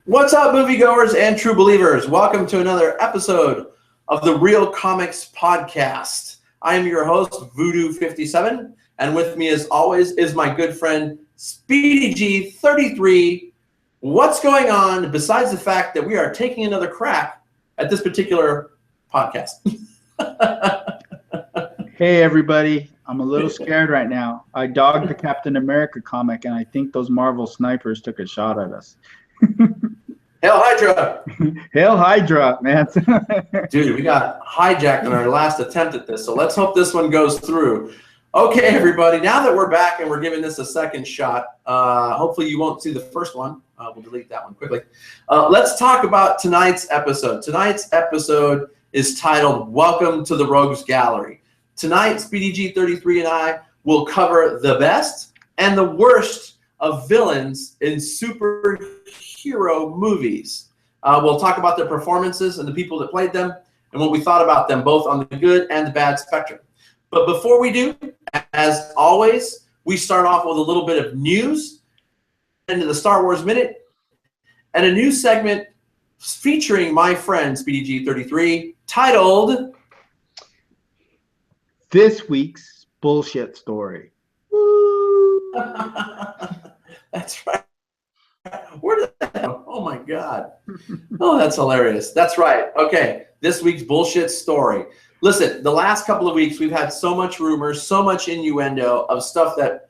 What's up, moviegoers and true believers? Welcome to another episode of the Real Comics Podcast. I am your host, Voodoo57, and with me, as always, is my good friend, Speedy G33. What's going on besides the fact that we are taking another crack at this particular podcast? Hey, everybody. I'm a little scared right now. I dogged the Captain America comic, and I think those Marvel snipers took a shot at us. Hail Hydra! Hail Hydra, man. Dude, we got hijacked in our last attempt at this, so let's hope this one goes through. Okay, everybody, now that we're back and we're giving this a second shot, hopefully you won't see the first one. We'll delete that one quickly. Let's talk about tonight's episode. Tonight's episode is titled Welcome to the Rogues Gallery. Tonight, Speedy G33 and I will cover the best and the worst of villains in superhero movies. We'll talk about their performances and the people that played them and what we thought about them, both on the good and the bad spectrum. But before we do, as always, we start off with a little bit of news into the Star Wars Minute and a new segment featuring my friend Speedy G33 titled This Week's Bullshit Story. That's right. Where did that go? Oh my God. Oh, that's hilarious. That's right. Okay. This week's bullshit story. Listen, the last couple of weeks, we've had so much rumors, so much innuendo of stuff that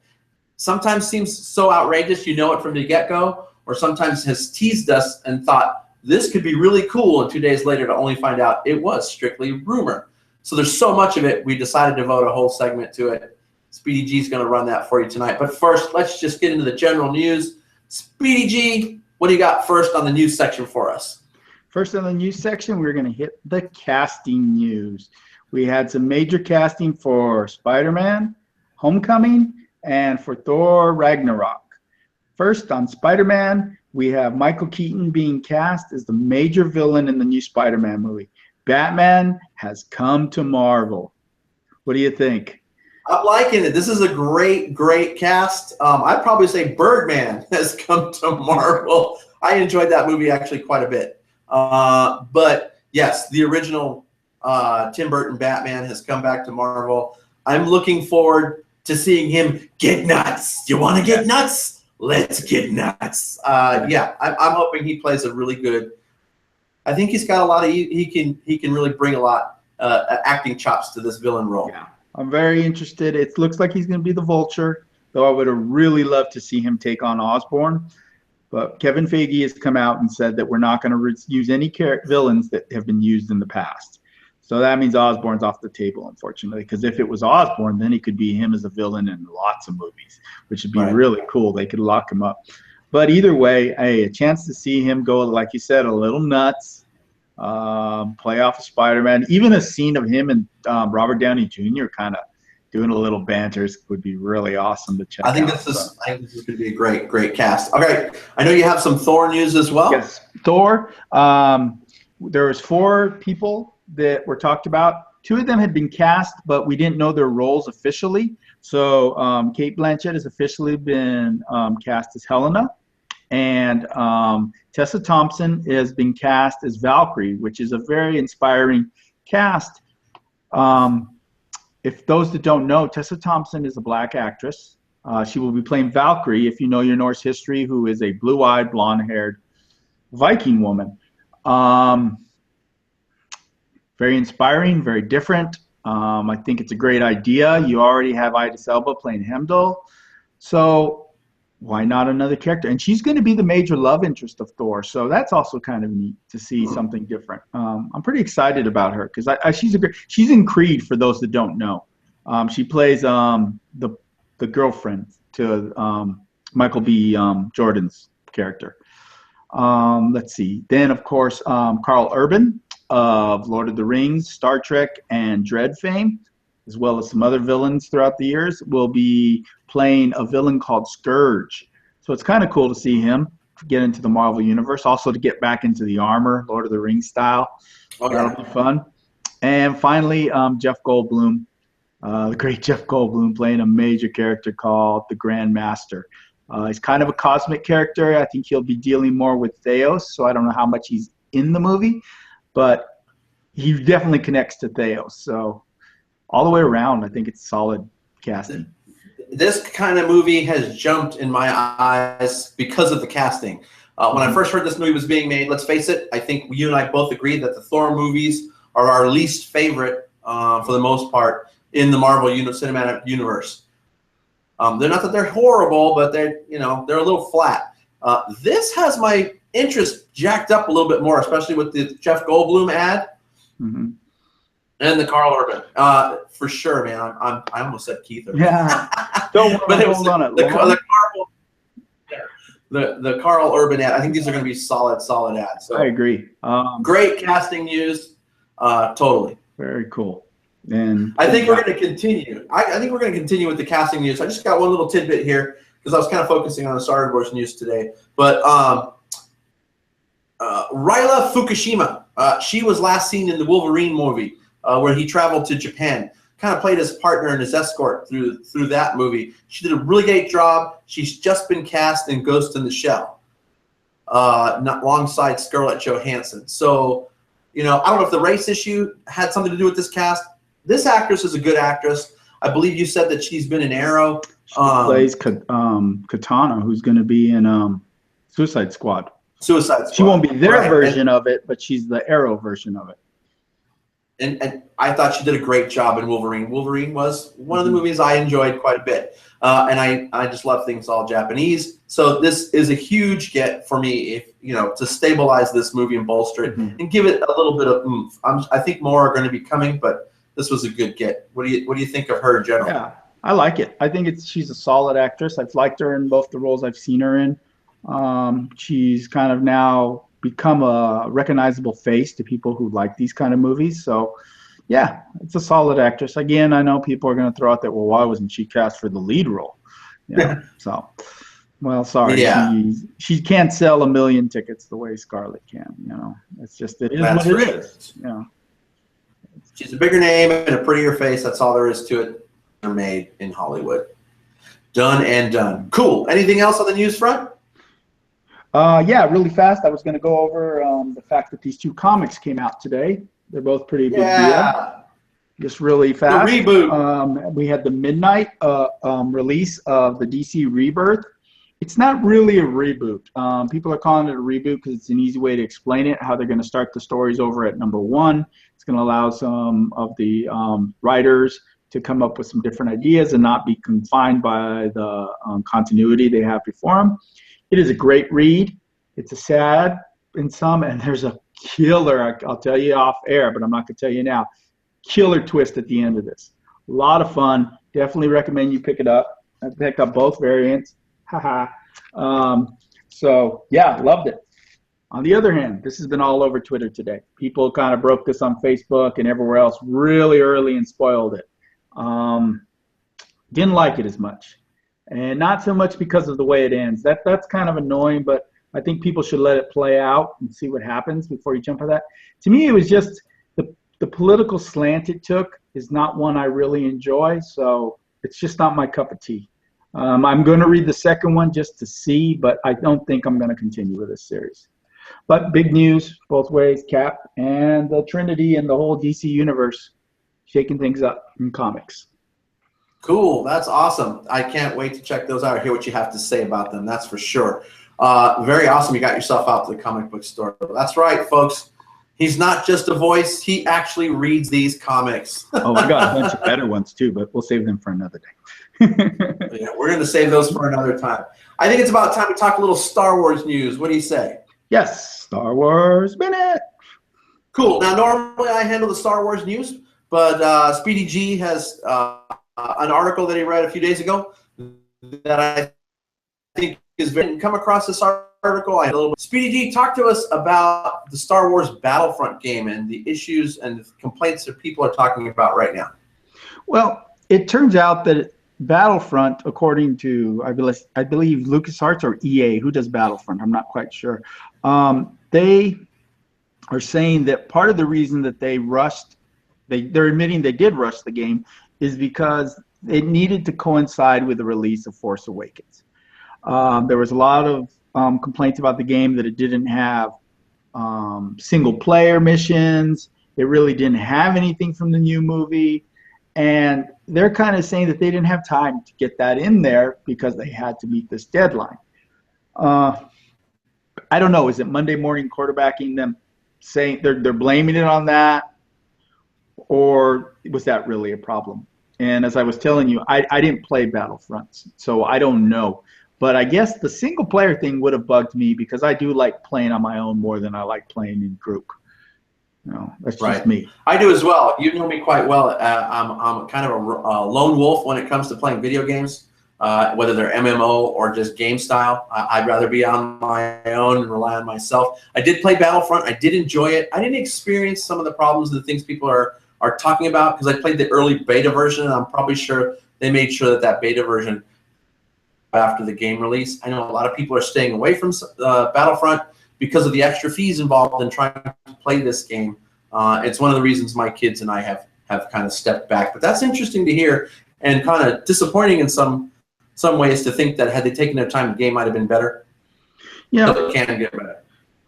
sometimes seems so outrageous, you know it from the get-go, or sometimes has teased us and thought, this could be really cool, and 2 days later to only find out it was strictly rumor. So there's so much of it, we decided to devote a whole segment to it. Speedy G's going to run that for you tonight. But first, let's just get into the general news. Speedy G, what do you got first on the news section for us? First on the news section, we're going to hit the casting news. We had some major casting for Spider-Man, Homecoming, and for Thor Ragnarok. First, on Spider-Man, we have Michael Keaton being cast as the major villain in the new Spider-Man movie. Batman has come to Marvel. What do you think? I'm liking it. This is a great, great cast. I'd probably say Birdman has come to Marvel. I enjoyed that movie actually quite a bit. But yes, the original Tim Burton Batman has come back to Marvel. I'm looking forward to seeing him get nuts. You want to get nuts? Let's get nuts. Yeah, I'm hoping he plays a really good. I think he's got a lot of he can really bring a lot acting chops to this villain role. Yeah, I'm very interested. It looks like he's going to be the Vulture, though I would have really loved to see him take on Osborn. But Kevin Feige has come out and said that we're not going to use any villains that have been used in the past. So that means Osborn's off the table, unfortunately, because if it was Osborn, then he could be him as a villain in lots of movies, which would be really cool. They could lock him up. But either way, hey, a chance to see him go, like you said, a little nuts, play off of Spider-Man. Even a scene of him and Robert Downey Jr. kind of doing a little banter would be really awesome to check out. I think this is going to be a great, great cast. Okay, I know you have some Thor news as well. Yes, Thor. There was 4 people that were talked about. 2 of them had been cast, but we didn't know their roles officially. So Cate Blanchett has officially been cast as Helena, and Tessa Thompson has been cast as Valkyrie, which is a very inspiring cast. If those that don't know, Tessa Thompson is a black actress. She will be playing Valkyrie, if you know your Norse history, who is a blue-eyed, blonde-haired Viking woman. Very inspiring, very different. I think it's a great idea. You already have Idris Elba playing Heimdall. So why not another character? And she's going to be the major love interest of Thor. So that's also kind of neat to see something different. I'm pretty excited about her because she's in Creed, for those that don't know. She plays the girlfriend to Michael B. Jordan's character. Let's see. Then, of course, Carl Urban of Lord of the Rings, Star Trek, and Dread fame, as well as some other villains throughout the years, will be playing a villain called Scourge. So it's kind of cool to see him get into the Marvel Universe, also to get back into the armor, Lord of the Rings style. Okay. That'll be fun. And finally, Jeff Goldblum, the great Jeff Goldblum, playing a major character called the Grand Master. He's kind of a cosmic character. I think he'll be dealing more with Theos, so I don't know how much he's in the movie, but he definitely connects to Theos. So all the way around, I think it's solid casting. This kind of movie has jumped in my eyes because of the casting. When I first heard this movie was being made, let's face it, I think you and I both agree that the Thor movies are our least favorite, for the most part, in the Marvel Cinematic Universe. They're not that they're horrible, but they're a little flat. This has my interest jacked up a little bit more, especially with the Jeff Goldblum ad and the Carl Urban. For sure, man. I almost said Keith. Yeah. Don't but it was hold on it. The Carl Urban ad. I think these are going to be solid ads. So I agree. great casting news. Totally. Very cool. And I think we're going to continue. I think we're going to continue with the casting news. I just got one little tidbit here because I was kind of focusing on the Star Wars news today. But Ryla Fukushima, she was last seen in the Wolverine movie where he traveled to Japan. Kind of played his partner and his escort through that movie. She did a really great job. She's just been cast in Ghost in the Shell, not alongside Scarlett Johansson. So, I don't know if the race issue had something to do with this cast. This actress is a good actress. I believe you said that she's been in Arrow. She plays Katana, who's going to be in Suicide Squad. Suicide Squad. She won't be their version of it, but she's the Arrow version of it. And I thought she did a great job in Wolverine. Wolverine was one of the movies I enjoyed quite a bit. And I just love things all Japanese. So this is a huge get for me, if to stabilize this movie and bolster it and give it a little bit of oomph. I think more are going to be coming, but this was a good get. What do you think of her in general? Yeah, I like it. I think she's a solid actress. I've liked her in both the roles I've seen her in. She's kind of now become a recognizable face to people who like these kind of movies. So, yeah, it's a solid actress. Again, I know people are going to throw out that, well, why wasn't she cast for the lead role? So, well, sorry. Yeah. She can't sell 1 million tickets the way Scarlett can. It's just it is That's what it right. is. She's a bigger name and a prettier face. That's all there is to it. They're made in Hollywood. Done and done. Cool. Anything else on the news front? Yeah, really fast. I was going to go over the fact that these 2 comics came out today. They're both pretty big deal. Just really fast. The reboot. We had the midnight release of the DC Rebirth. It's not really a reboot. People are calling it a reboot because it's an easy way to explain it, how they're going to start the stories over at #1. It's going to allow some of the writers to come up with some different ideas and not be confined by the continuity they have before them. It is a great read. It's a sad in some, and there's a killer, I'll tell you off air, but I'm not going to tell you now, killer twist at the end of this. A lot of fun. Definitely recommend you pick it up. I picked up both variants. So, yeah, loved it. On the other hand, this has been all over Twitter today. People kind of broke this on Facebook and everywhere else really early and spoiled it. Didn't like it as much. And not so much because of the way it ends. That's kind of annoying, but I think people should let it play out and see what happens before you jump on that. To me, it was just the political slant it took is not one I really enjoy, so it's just not my cup of tea. I'm going to read the second one just to see, but I don't think I'm going to continue with this series. But big news both ways, Cap and the Trinity and the whole DC universe shaking things up in comics. Cool. That's awesome. I can't wait to check those out, hear what you have to say about them. That's for sure. Very awesome. You got yourself out to the comic book store. That's right, folks. He's not just a voice. He actually reads these comics. Oh, I got a bunch of better ones too, but we'll save them for another day. Yeah, we're going to save those for another time. I think it's about time to talk a little Star Wars news. What do you say? Yes, Star Wars Minute. Cool. Now, normally I handle the Star Wars news, but Speedy G has an article that he read a few days ago that I think is very come across this article. I had a little bit. Speedy G, talk to us about the Star Wars Battlefront game and the issues and the complaints that people are talking about right now. Well, it turns out that Battlefront, according to I believe LucasArts or EA, who does Battlefront, I'm not quite sure. They are saying that part of the reason that they rushed, they're admitting they did rush the game, is because it needed to coincide with the release of Force Awakens. There was a lot of complaints about the game that it didn't have single player missions. It really didn't have anything from the new movie. And they're kind of saying that they didn't have time to get that in there because they had to meet this deadline. I don't know. Is it Monday morning quarterbacking them saying they're blaming it on that? Or was that really a problem? And as I was telling you, I didn't play Battlefront, so I don't know. But I guess the single player thing would have bugged me because I do like playing on my own more than I like playing in group. No, that's just me. I do as well. You know me quite well. I'm kind of a lone wolf when it comes to playing video games, whether they're MMO or just game style. I'd rather be on my own and rely on myself. I did play Battlefront. I did enjoy it. I didn't experience some of the problems and the things people are talking about because I played the early beta version, and I'm probably sure they made sure that beta version after the game release. I know a lot of people are staying away from Battlefront because of the extra fees involved in trying to play this game. It's one of the reasons my kids and I have kind of stepped back. But that's interesting to hear and kind of disappointing in some ways to think that had they taken their time, the game might have been better. Yeah, so it can get better.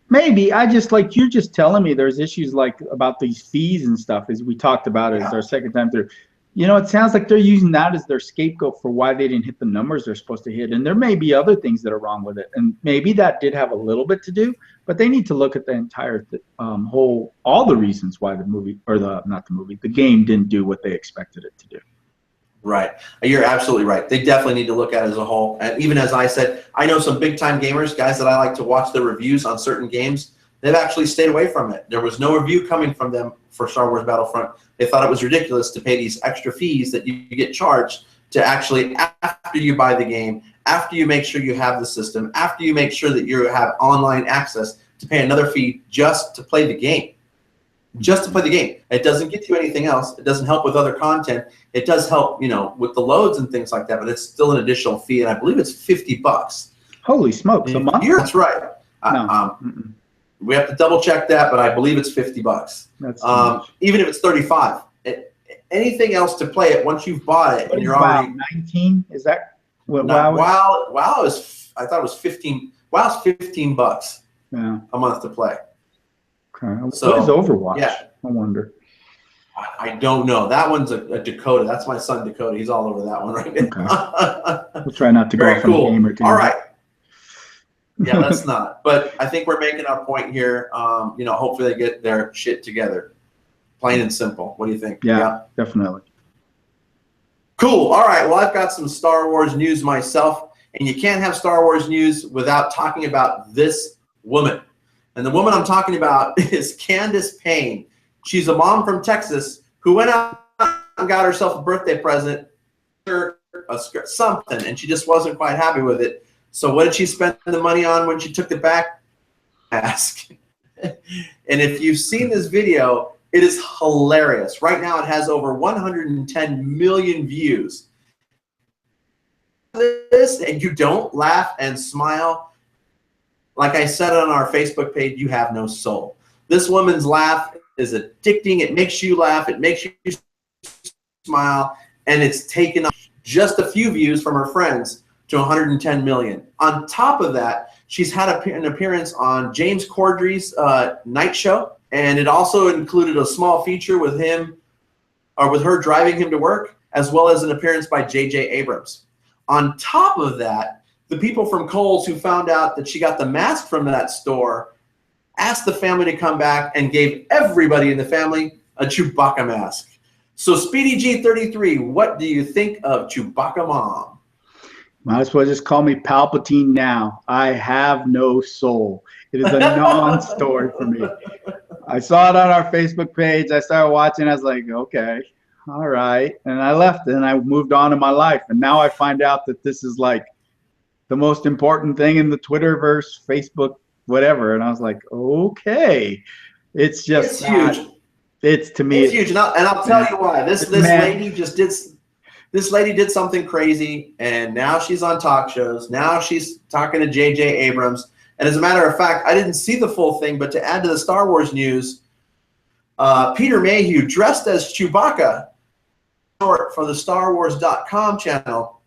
Maybe. I just like you're just telling me there's issues like about these fees and stuff as we talked about it as our second time through. You know, it sounds like they're using that as their scapegoat for why they didn't hit the numbers they're supposed to hit. And there may be other things that are wrong with it. And maybe that did have a little bit to do, but they need to look at the entire all the reasons why the movie, or the game didn't do what they expected it to do. Right. You're absolutely right. They definitely need to look at it as a whole. And even as I said, I know some big-time gamers, guys that I like to watch the reviews on certain games. They've actually stayed away from it. There was no review coming from them for Star Wars Battlefront. They thought it was ridiculous to pay these extra fees that you get charged to actually, after you buy the game, after you make sure you have the system, after you make sure that you have online access, to pay another fee just to play the game. Just to play the game. It doesn't get you anything else. It doesn't help with other content. It does help, you know, with the loads and things like that, but it's still an additional fee, and I believe it's $50. Holy smokes, a month? That's right. No. We have to double check that, but I believe it's $50. That's even if it's 35. Anything else to play it once you've bought it and you're already 19. Is that what WoW is? I thought it was 15. WoW's $15 a month to play. Okay. So, what is Overwatch? Yeah. I wonder. I don't know. That one's a Dakota. That's my son Dakota. He's all over that one right now. Okay. We'll try not to go off on a game or two. All right. Yeah, that's not. But I think we're making our point here. You know, hopefully they get their shit together. Plain and simple. What do you think? Yeah, definitely. Cool. All right. Well, I've got some Star Wars news myself, and you can't have Star Wars news without talking about this woman. And the woman I'm talking about is Candace Payne. She's a mom from Texas who went out and got herself a birthday present, something, and she just wasn't quite happy with it. So what did she spend the money on when she took it back? Mask. And if you've seen this video, it is hilarious. Right now it has over 110 million views. This, and you don't laugh and smile. Like I said on our Facebook page, you have no soul. This woman's laugh is addicting. It makes you laugh. It makes you smile. And it's taken just a few views from her friends to 110 million. On top of that, she's had an appearance on James Corddry's night show, and it also included a small feature with him, or with her driving him to work, as well as an appearance by J.J. Abrams. On top of that, the people from Kohl's who found out that she got the mask from that store asked the family to come back and gave everybody in the family a Chewbacca mask. So Speedy G33, what do you think of Chewbacca Mom? Might as well just call me Palpatine now. I have no soul. It is a non-story for me. I saw it on our Facebook page. I started watching. I was like, okay, all right. And I left and I moved on in my life. And now I find out that this is like the most important thing in the Twitterverse, Facebook, whatever. And I was like, okay. It's just huge. It's to me. It's huge. And I'll tell you why. This lady just did. This lady did something crazy, and now she's on talk shows. Now she's talking to J.J. Abrams. And as a matter of fact, I didn't see the full thing, but to add to the Star Wars news, Peter Mayhew, dressed as Chewbacca, for the StarWars.com channel,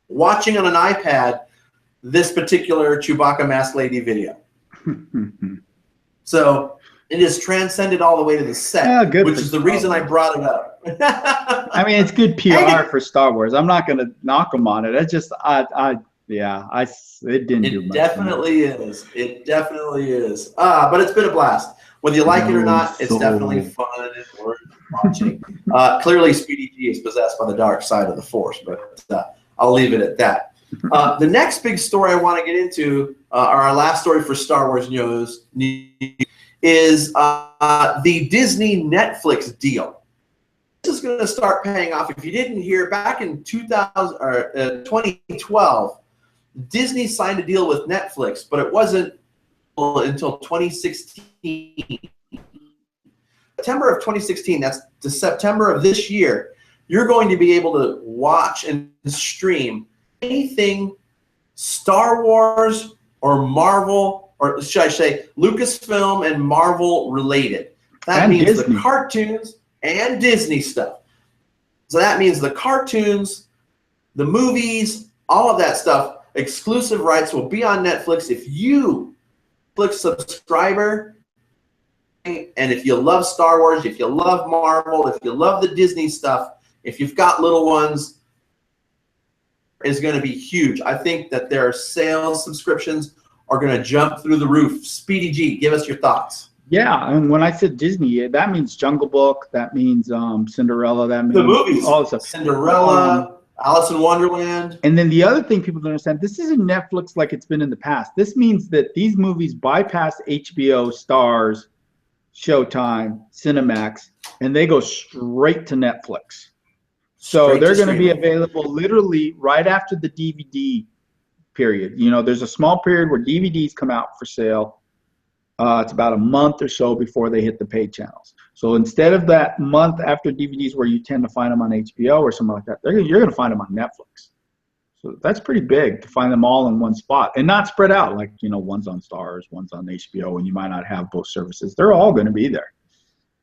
watching on an iPad this particular Chewbacca Mask Lady video. So it is transcended all the way to the set, Yeah, good which for is the Star reason I Wars. brought it up. I mean, it's good PR for Star Wars. I'm not going to knock them on it. It's just, it didn't do It much. definitely is. It definitely is. But it's been a blast. Whether you like it or not, it's definitely fun and worth watching. Clearly, Speedy G is possessed by the dark side of the Force, but I'll leave it at that. The next big story I want to get into, or our last story for Star Wars news, is the Disney Netflix deal. This is going to start paying off. If you didn't hear, back in 2012, Disney signed a deal with Netflix, but it wasn't until 2016. September of 2016, that's the September of this year, you're going to be able to watch and stream anything Star Wars or Marvel, or should I say Lucasfilm and Marvel related. That means Disney. The cartoons and Disney stuff. So that means the cartoons, the movies, all of that stuff, exclusive rights will be on Netflix. If you Netflix subscriber, and if you love Star Wars, if you love Marvel, if you love the Disney stuff, if you've got little ones, is going to be huge. I think that their sales subscriptions are going to jump through the roof. Speedy G, give us your thoughts. Yeah, and when I said Disney, that means Jungle Book, that means Cinderella, that means the movies, all this stuff. Cinderella, Alice in Wonderland. And then the other thing people don't understand, this isn't Netflix like it's been in the past. This means that these movies bypass HBO, Starz, Showtime, Cinemax, and they go straight to Netflix. So they're going to be available literally right after the DVD period. You know, there's a small period where DVDs come out for sale. It's about a month or so before they hit the paid channels. So instead of that month after DVDs where you tend to find them on HBO or something like that, you're going to find them on Netflix. So that's pretty big to find them all in one spot and not spread out like, you know, one's on Starz, one's on HBO, and you might not have both services. They're all going to be there.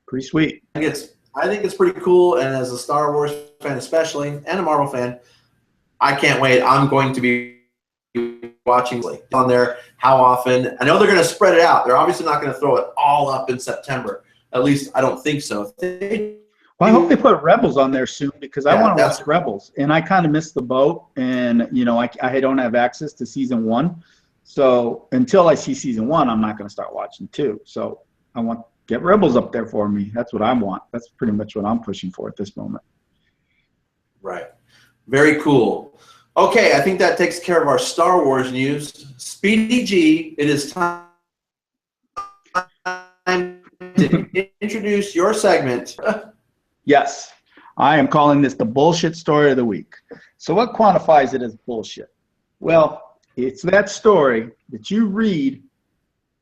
Pretty sweet. I think it's pretty cool, and as a Star Wars fan especially, and a Marvel fan, I can't wait. I'm going to be watching on there. How often? I know they're going to spread it out. They're obviously not going to throw it all up in September. At least I don't think so. Well, I hope they put Rebels on there soon because I want to watch Rebels, and I kind of missed the boat, and you know I don't have access to season 1, so until I see season 1, I'm not going to start watching 2. So I want get Rebels up there for me. That's what I want. That's pretty much what I'm pushing for at this moment. Right. Very cool. Okay, I think that takes care of our Star Wars news. Speedy G, it is time to introduce your segment. Yes, I am calling this the bullshit story of the week. So what quantifies it as bullshit? Well, it's that story that you read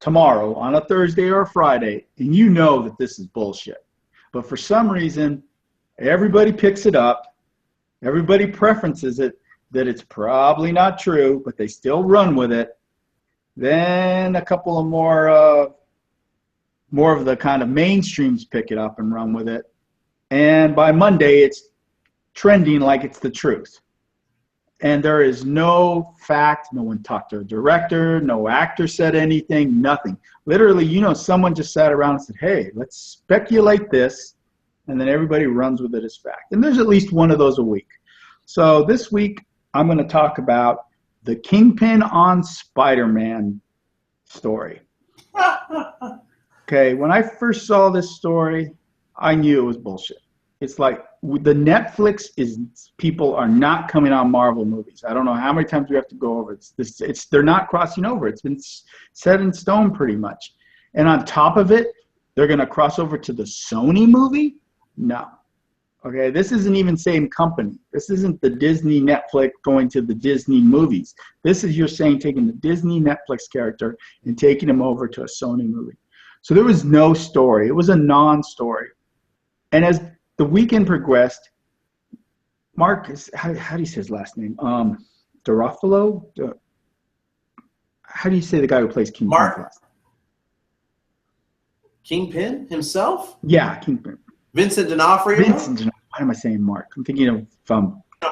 tomorrow on a Thursday or a Friday, and you know that this is bullshit. But for some reason, everybody picks it up, everybody preferences it, that it's probably not true, but they still run with it. Then a couple of more of the kind of mainstreams pick it up and run with it. And by Monday, it's trending like it's the truth. And there is no fact, no one talked to a director, no actor said anything, nothing. Literally, you know, someone just sat around and said, hey, let's speculate this, and then everybody runs with it as fact. And there's at least one of those a week. So this week, I'm going to talk about the Kingpin on Spider-Man story. Okay, when I first saw this story, I knew it was bullshit. It's like the Netflix people are not coming on Marvel movies. I don't know how many times we have to go over it. They're not crossing over. It's been set in stone pretty much. And on top of it, they're going to cross over to the Sony movie? No. Okay, this isn't even same company. This isn't the Disney Netflix going to the Disney movies. This is you're saying taking the Disney Netflix character and taking him over to a Sony movie. So there was no story. It was a non-story. And as the weekend progressed, Mark, how do you say his last name? Ruffalo? How do you say the guy who plays Kingpin? Mark. Kingpin himself? Yeah, Kingpin. Vincent D'Onofrio? Why am I saying Mark? I'm thinking of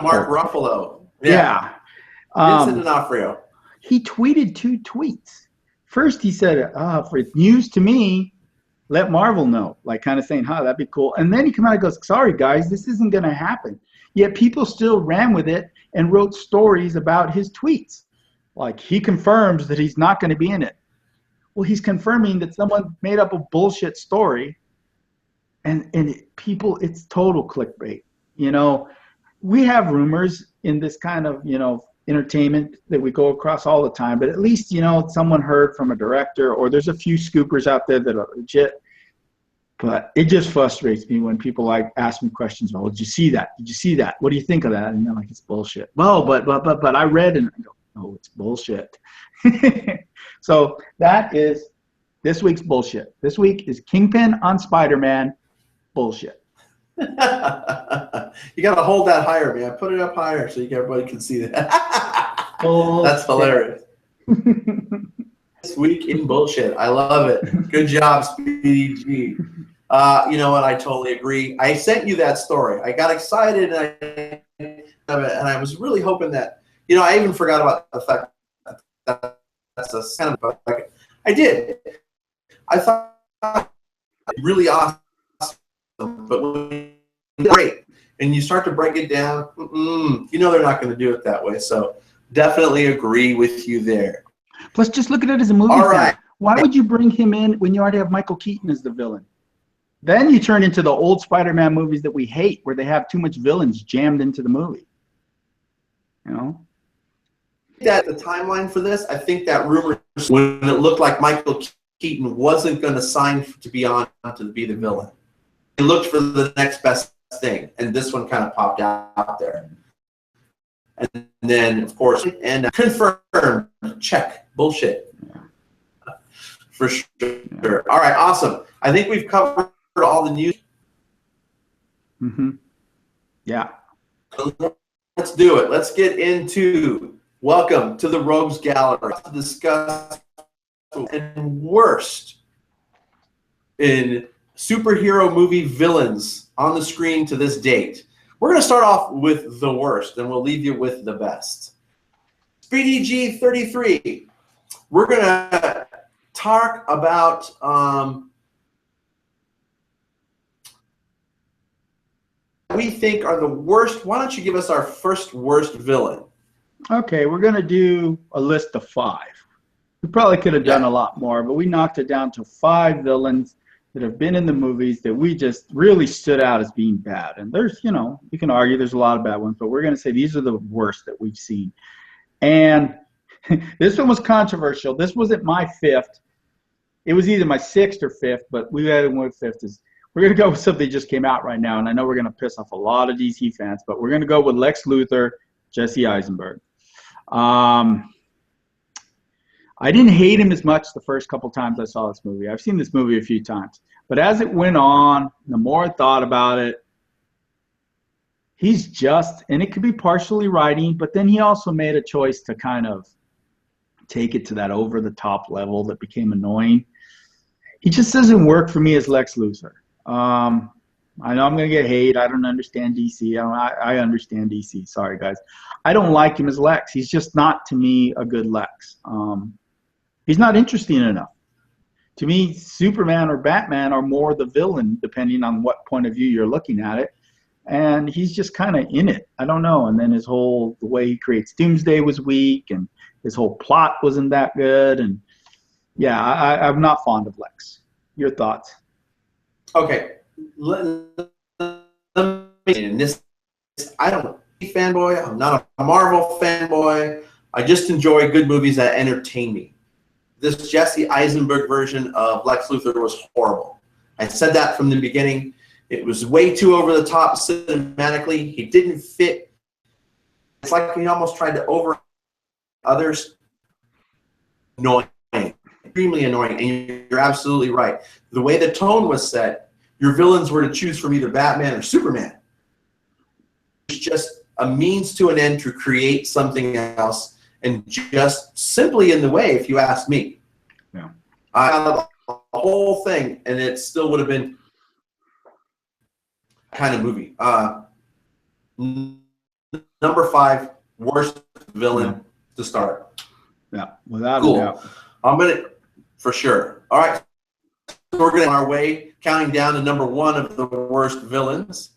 Mark Ruffalo. Yeah. Vincent D'Onofrio. he tweeted 2 tweets. First, he said, for news to me, let Marvel know, like kind of saying, that'd be cool. And then he came out and goes, sorry, guys, this isn't going to happen. Yet people still ran with it and wrote stories about his tweets. Like, he confirms that he's not going to be in it. Well, he's confirming that someone made up a bullshit story. And people, it's total clickbait. You know, we have rumors in this kind of, entertainment that we go across all the time, but at least, someone heard from a director, or there's a few scoopers out there that are legit. But it just frustrates me when people ask me questions about, well, did you see that? Did you see that? What do you think of that? And they're like, it's bullshit. Well, but I read, and I go, no, it's bullshit. So that is this week's bullshit. This week is Kingpin on Spider-Man bullshit. You got to hold that higher, man. Put it up higher so everybody can see that. That's hilarious. This week in bullshit. I love it. Good job, Speedy G. You know what? I totally agree. I sent you that story. I got excited and I was really hoping that, I even forgot about the fact that that's a kind of like I did. I thought really awesome, but great. And you start to break it down, they're not going to do it that way. So definitely agree with you there. Plus, just look at it as a movie. All right. Why would you bring him in when you already have Michael Keaton as the villain? Then you turn into the old Spider-Man movies that we hate, where they have too much villains jammed into the movie. That the timeline for this, I think that rumor when it looked like Michael Keaton wasn't going to sign to be the villain. He looked for the next best thing, and this one kind of popped out there. And then, of course, and confirmed, check, bullshit. Yeah. For sure. Yeah. All right, awesome. I think we've covered all the news. Yeah. Let's do it. Let's get into welcome to the Rogues Gallery to discuss and worst in superhero movie villains on the screen to this date. We're going to start off with the worst, and we'll leave you with the best. Speedy G 33. We're going to talk about we think are the worst. Why don't you give us our first worst villain? Okay, we're going to do a list of 5. We probably could have done a lot more, but we knocked it down to 5 villains that have been in the movies that we just really stood out as being bad. And there's, you can argue there's a lot of bad ones, but we're going to say these are the worst that we've seen. And this one was controversial. This wasn't my 5th. It was either my 6th or 5th, but we had one 5th. We're going to go with something that just came out right now, and I know we're going to piss off a lot of DC fans, but we're going to go with Lex Luthor, Jesse Eisenberg. I didn't hate him as much the first couple times I saw this movie. I've seen this movie a few times. But as it went on, the more I thought about it, he's just, and it could be partially writing, but then he also made a choice to kind of take it to that over-the-top level that became annoying. He just doesn't work for me as Lex Luthor. I know I'm going to get hate. I don't understand DC. I understand DC. Sorry, guys. I don't like him as Lex. He's just not, to me, a good Lex. He's not interesting enough. To me, Superman or Batman are more the villain, depending on what point of view you're looking at it. And he's just kind of in it. I don't know. And then the way he creates Doomsday was weak, and his whole plot wasn't that good. And yeah, I'm not fond of Lex. Your thoughts? Okay. I don't fanboy. I'm not a Marvel fanboy. I just enjoy good movies that entertain me. This Jesse Eisenberg version of Lex Luthor was horrible. I said that from the beginning. It was way too over the top cinematically. He didn't fit. It's like he almost tried to over others. Annoying, extremely annoying. And you're absolutely right. The way the tone was set, your villains were to choose from either Batman or Superman. It's just a means to an end to create something else, and just simply in the way, if you ask me. Yeah. I thought the whole thing, and it still would have been kind of movie. Number 5, worst villain to start. Yeah, without Cool. a doubt. I'm gonna, for sure. All right, so we're going on our way, counting down to number 1 of the worst villains.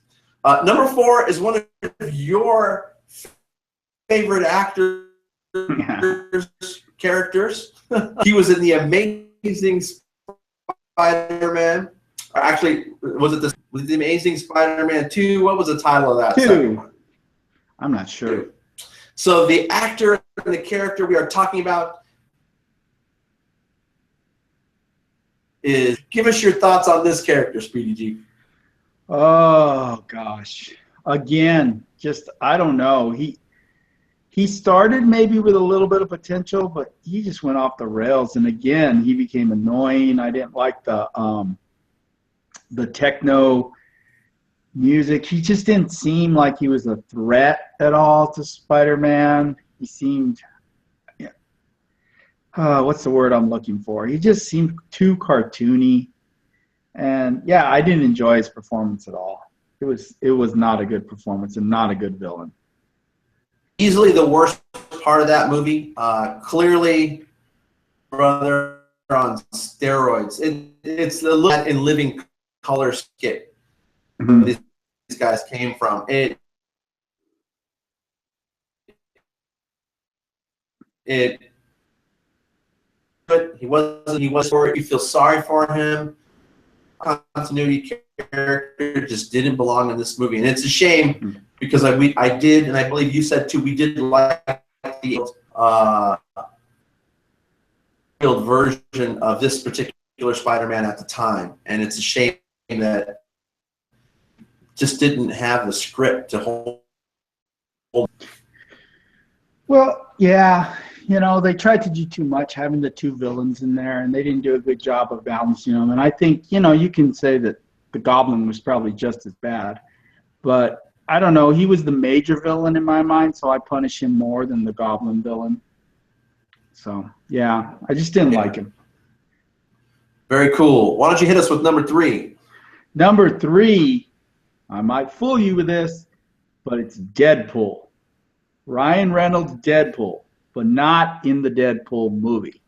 Number 4 is one of your favorite actors, characters. He was in the Amazing Spider-Man. Actually, was it the Amazing Spider-Man 2? What was the title of that? 2. I'm not sure. 2. So the actor and the character we are talking about is, give us your thoughts on this character, Speedy G. Oh gosh. Again, just I don't know. He started maybe with a little bit of potential, but he just went off the rails. And again, he became annoying. I didn't like the techno music. He just didn't seem like he was a threat at all to Spider-Man. He seemed, what's the word I'm looking for? He just seemed too cartoony. And yeah, I didn't enjoy his performance at all. It was not a good performance and not a good villain. Easily the worst part of that movie. Clearly, brother on steroids. It's the look in living color skit these guys came from. But he was for it. You feel sorry for him. Continuity character just didn't belong in this movie, and it's a shame because I did, and I believe you said too, we did like the version of this particular Spider-Man at the time, and it's a shame that just didn't have the script to hold. Well, yeah, they tried to do too much having the 2 villains in there, and they didn't do a good job of balancing them. And I think, you can say that the Goblin was probably just as bad, but I don't know. He was the major villain in my mind, so I punish him more than the Goblin villain. So, yeah, I just didn't like him. Very cool. Why don't you hit us with number 3? Number 3, I might fool you with this, but it's Deadpool. Ryan Reynolds' Deadpool, but not in the Deadpool movie.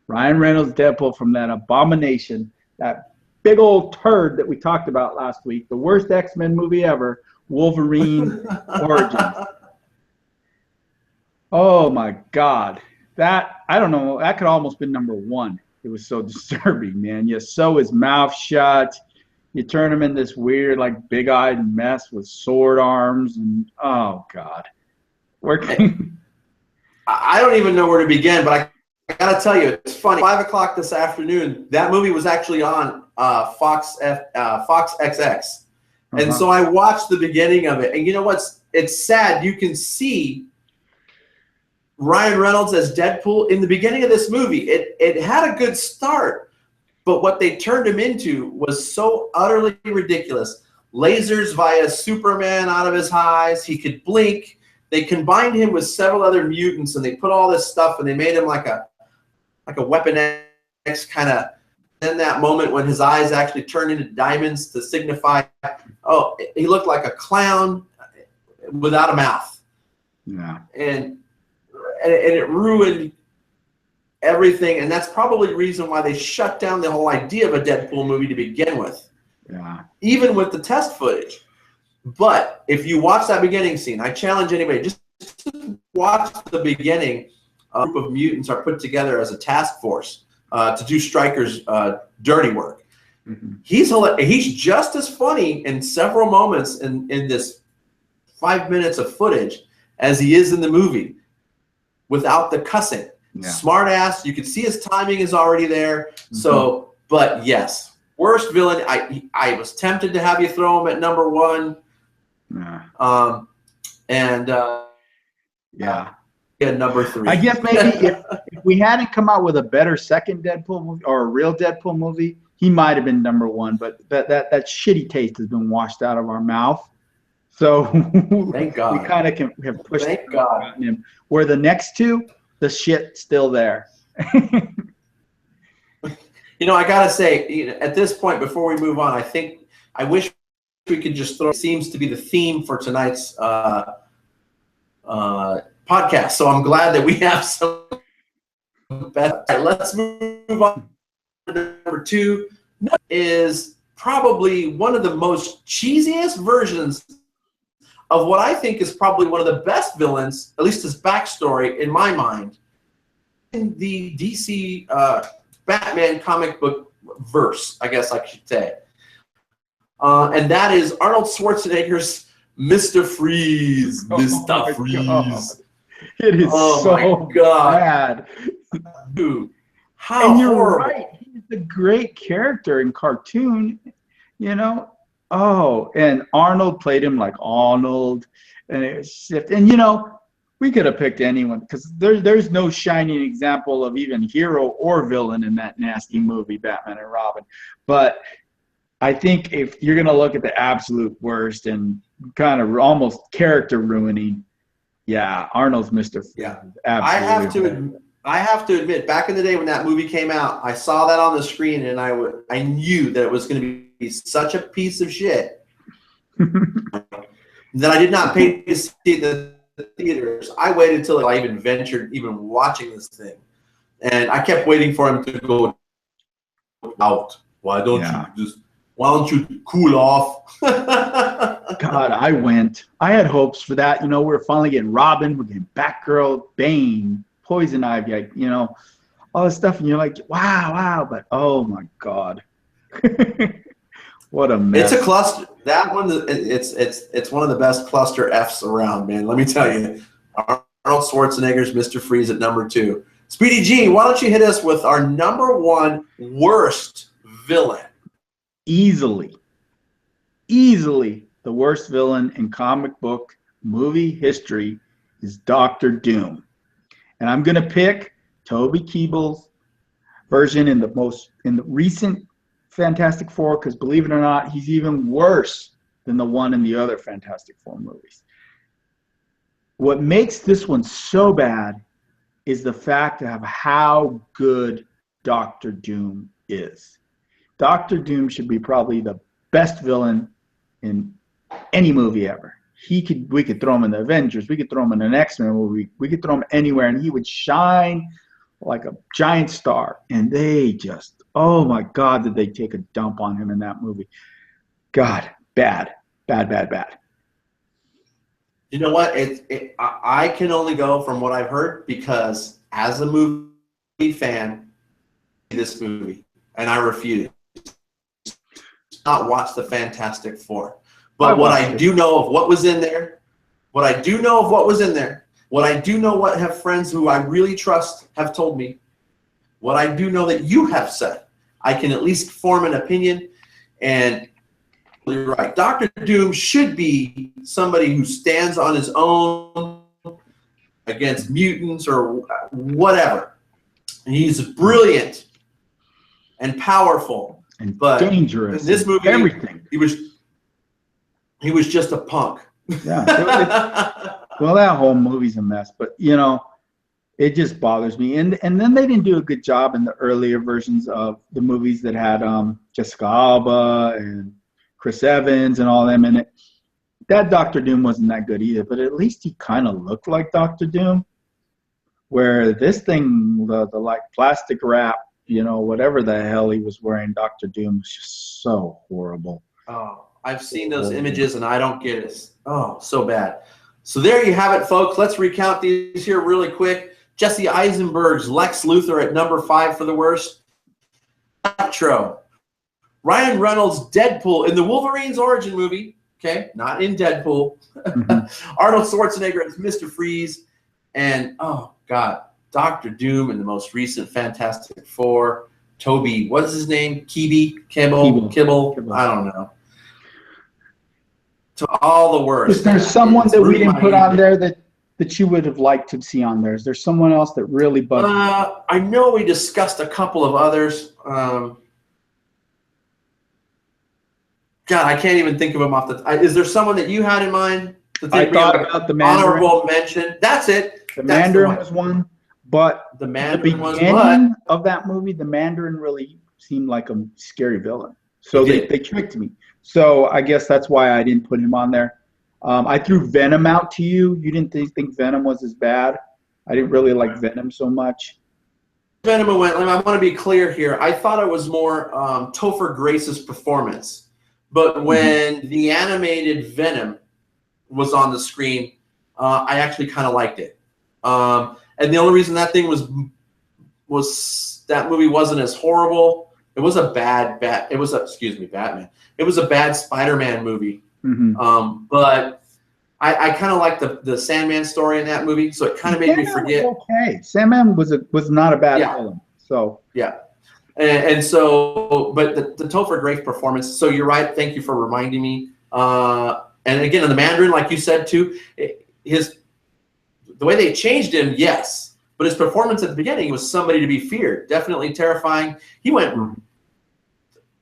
Ryan Reynolds' Deadpool from that abomination, that big old turd that we talked about last week, the worst X-Men movie ever, Wolverine Origins. Oh my God. That, I don't know, that could almost been number 1. It was so disturbing, man. You sew his mouth shut. You turn him in this weird, like, big-eyed mess with sword arms, and oh God. I don't even know where to begin, but I gotta tell you, it's funny. 5 o'clock this afternoon, that movie was actually on Fox XX, and so I watched the beginning of it. And you know what's? It's sad. You can see Ryan Reynolds as Deadpool in the beginning of this movie. It had a good start, but what they turned him into was so utterly ridiculous. Lasers via Superman out of his eyes. He could blink. They combined him with several other mutants, and they put all this stuff, and they made him like a Weapon X kind of. Then that moment when his eyes actually turned into diamonds to signify, oh, he looked like a clown without a mouth. Yeah. And it ruined everything, and that's probably the reason why they shut down the whole idea of a Deadpool movie to begin with. Yeah. Even with the test footage. But if you watch that beginning scene, I challenge anybody, just watch the beginning. A group of mutants are put together as a task force to do Stryker's dirty work. Mm-hmm. He's just as funny in several moments in this 5 minutes of footage as he is in the movie without the cussing. Yeah. Smart ass. You can see his timing is already there. Mm-hmm. So, but yes, worst villain. I was tempted to have you throw him at number 1. Yeah. Yeah, number 3. I guess maybe if we hadn't come out with a better second Deadpool movie or a real Deadpool movie, he might have been number 1. But that shitty taste has been washed out of our mouth. So thank God. We kind of have pushed thank God. Him. Where the next 2, the shit's still there. I gotta say, at this point, before we move on, I wish we could just throw. It seems to be the theme for tonight's podcast. So I'm glad that we have some best. All right, let's move on to number 2. Is probably one of the most cheesiest versions of what I think is probably one of the best villains, at least his backstory in my mind, in the DC Batman comic book verse, I guess I should say. And that is Arnold Schwarzenegger's Mr. Freeze. Mr. Freeze. God. It is so bad. Dude, how and you're horrible. right. He's a great character in cartoon, you know. Oh, and Arnold played him like Arnold, and it was shit. And you know, we could have picked anyone because there's no shining example of even hero or villain in that nasty movie, Batman and Robin. But I think if you're gonna look at the absolute worst and kind of almost character ruining, yeah, Arnold's Mr. Freeze. Yeah, Absolutely. I have to admit, back in the day when that movie came out, I saw that on the screen and I knew that it was going to be such a piece of shit that I did not pay to see it in the theaters. I waited till I even ventured watching this thing, and I kept waiting for him to go out. Why don't you cool off? God, I had hopes for that. You know, we're finally getting Robin, we're getting Batgirl, Bane, Poison Ivy, you know, all this stuff, and you're like, wow, but oh my God. What a mess. It's a cluster. That one, it's one of the best cluster Fs around, man. Let me tell you. Arnold Schwarzenegger's Mr. Freeze at number 2. Speedy G, why don't you hit us with our number 1 worst villain? Easily the worst villain in comic book movie history is Doctor Doom. And I'm going to pick Toby Kebbell's version in the recent Fantastic Four, because believe it or not, he's even worse than the one in the other Fantastic Four movies. What makes this one so bad is the fact of how good Doctor Doom is. Doctor Doom should be probably the best villain in any movie ever. We could throw him in the Avengers, we could throw him in an X-Men movie, we could throw him anywhere, and he would shine like a giant star. And they just, oh my God, did they take a dump on him in that movie? God, bad. You know what? I can only go from what I've heard, because as a movie fan, this movie, and I refuse to not watch the Fantastic Four. But what I do know of what was in there, what I do know what have friends who I really trust have told me, what I do know that you have said, I can at least form an opinion. And you're right. Doctor Doom should be somebody who stands on his own against mutants or whatever. And he's brilliant and powerful, but dangerous. In this movie, everything. He was just a punk. Yeah. Well, that whole movie's a mess, but you know, it just bothers me. And then they didn't do a good job in the earlier versions of the movies that had Jessica Alba and Chris Evans and all them in it. That Doctor Doom wasn't that good either, but at least he kind of looked like Doctor Doom. Where this thing, the like plastic wrap, you know, whatever the hell he was wearing, Doctor Doom was just so horrible. Oh, I've seen those images and I don't get it. Oh, so bad. So there you have it, folks. Let's recount these here really quick. Jesse Eisenberg's Lex Luthor at number 5 for the worst. Electro. Ryan Reynolds' Deadpool in the Wolverine's origin movie. Okay, not in Deadpool. Mm-hmm. Arnold Schwarzenegger as Mr. Freeze. And, oh, God, Doctor Doom in the most recent Fantastic Four. Toby, what is his name? Kibble. I don't know. To all the worst. Is there someone that we didn't put on there that you would have liked to see on there? Is there someone else that really bugged you? I know we discussed a couple of others. God, I can't even think of them off the. Is there someone that you had in mind? I thought about the Mandarin. Honorable mention. That's it. The Mandarin was one, but the Mandarin was beginning of that movie, the Mandarin really seemed like a scary villain. So they tricked me. So I guess that's why I didn't put him on there. I threw Venom out to you. You didn't think Venom was as bad. I didn't really like Venom so much. Venom went. I want to be clear here. I thought it was more Topher Grace's performance, but when the animated Venom was on the screen, I actually kind of liked it. And the only reason that thing was that movie wasn't as horrible. It was a bad Batman. It was a bad Spider-Man movie. But I kind of liked the Sandman story in that movie, so it kind of made me forget. Okay, Sandman was not a bad film. So yeah, and so, but the Topher Grace performance. So you're right. Thank you for reminding me. And again, in the Mandarin, like you said too, the way they changed him, yes, but his performance at the beginning was somebody to be feared. Definitely terrifying. He went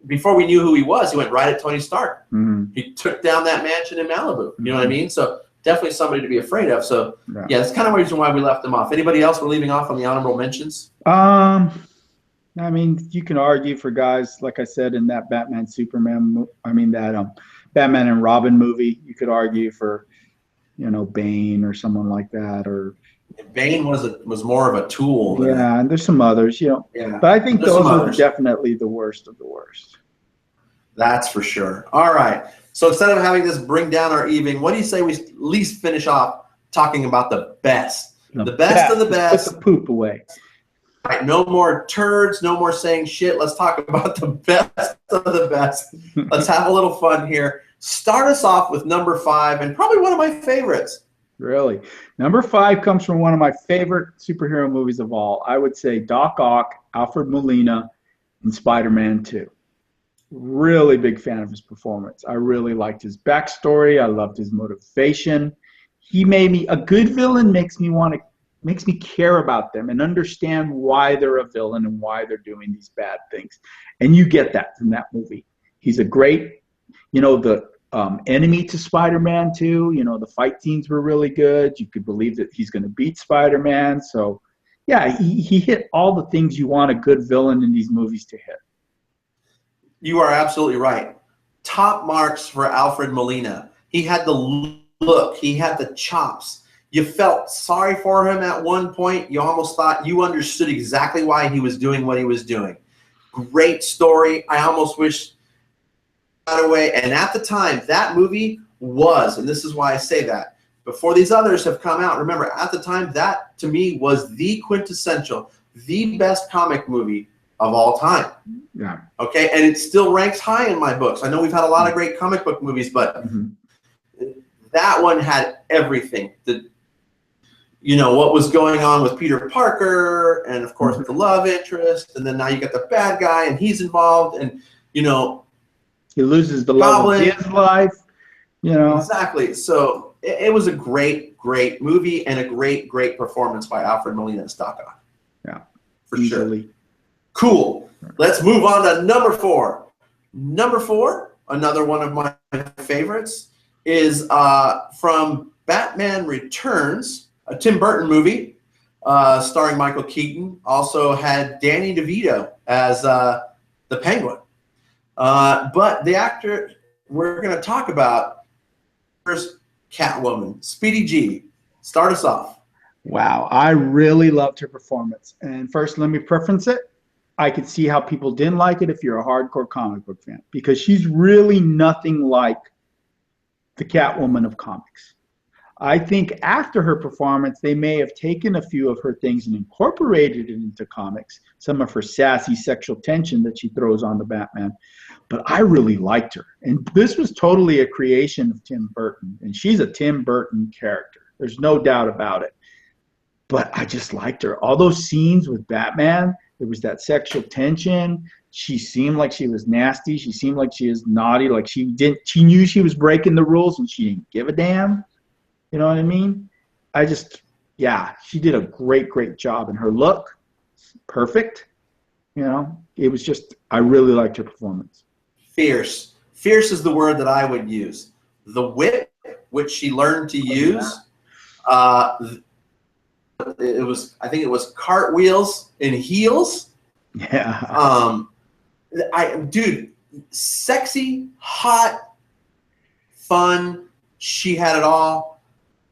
before we knew who he was. He went right at Tony Stark. He took down that mansion in Malibu. You know what I mean? So definitely somebody to be afraid of. So yeah, that's kind of the reason why we left him off. Anybody else we're leaving off on the honorable mentions? I mean, you can argue for guys like I said in that Batman and Robin movie. You could argue for, Bane or someone like that, or Bane was more of a tool. Yeah, and there's some others, Yeah, but I think those are definitely the worst of the worst. That's for sure. All right. So instead of having this bring down our evening, what do you say we at least finish off talking about the best? The best of the best. Put the poop away. All right, no more turds, no more saying shit. Let's talk about the best of the best. Let's have a little fun here. Start us off with number 5, and probably one of my favorites. Really? Number 5 comes from one of my favorite superhero movies of all. I would say Doc Ock, Alfred Molina, in Spider-Man 2. Really big fan of his performance. I really liked his backstory. I loved his motivation. He made me, a good villain makes me care about them and understand why they're a villain and why they're doing these bad things. And you get that from that movie. He's a great, the enemy to Spider-Man 2. The fight scenes were really good. You could believe that he's going to beat Spider-Man. So, yeah, he hit all the things you want a good villain in these movies to hit. You are absolutely right. Top marks for Alfred Molina. He had the look. He had the chops. You felt sorry for him at one point. You almost thought you understood exactly why he was doing what he was doing. Great story. I almost wish got away. And at the time, that movie was, and this is why I say that, before these others have come out, remember, at the time, that to me was the quintessential, the best comic movie of all time. Yeah. Okay, and it still ranks high in my books. I know we've had a lot of great comic book movies, but that one had everything. What was going on with Peter Parker, and of course the love interest, and then now you got the bad guy, and he's involved, and he loses the love of his life. Exactly. So it was a great movie and a great performance by Alfred Molina as Doc Ock. Yeah, for sure. Cool. Let's move on to number 4. Number 4, another one of my favorites, is from Batman Returns, a Tim Burton movie starring Michael Keaton. Also had Danny DeVito as the Penguin. But the actor we're going to talk about is Catwoman, Speedy G. Start us off. Wow, I really loved her performance. And first, let me preference it. I could see how people didn't like it if you're a hardcore comic book fan, because she's really nothing like the Catwoman of comics. I think after her performance, they may have taken a few of her things and incorporated it into comics, some of her sassy sexual tension that she throws on the Batman. But I really liked her. And this was totally a creation of Tim Burton. And she's a Tim Burton character. There's no doubt about it. But I just liked her. All those scenes with Batman, there was that sexual tension. She seemed like she was nasty. She seemed like she was naughty. Like she knew she was breaking the rules and she didn't give a damn. You know what I mean? She did a great job. And her look, perfect. It was just, I really liked her performance. Fierce. Fierce is the word that I would use. The whip, which she learned to use, I think it was cartwheels and heels. Yeah. Dude, sexy, hot, fun. She had it all.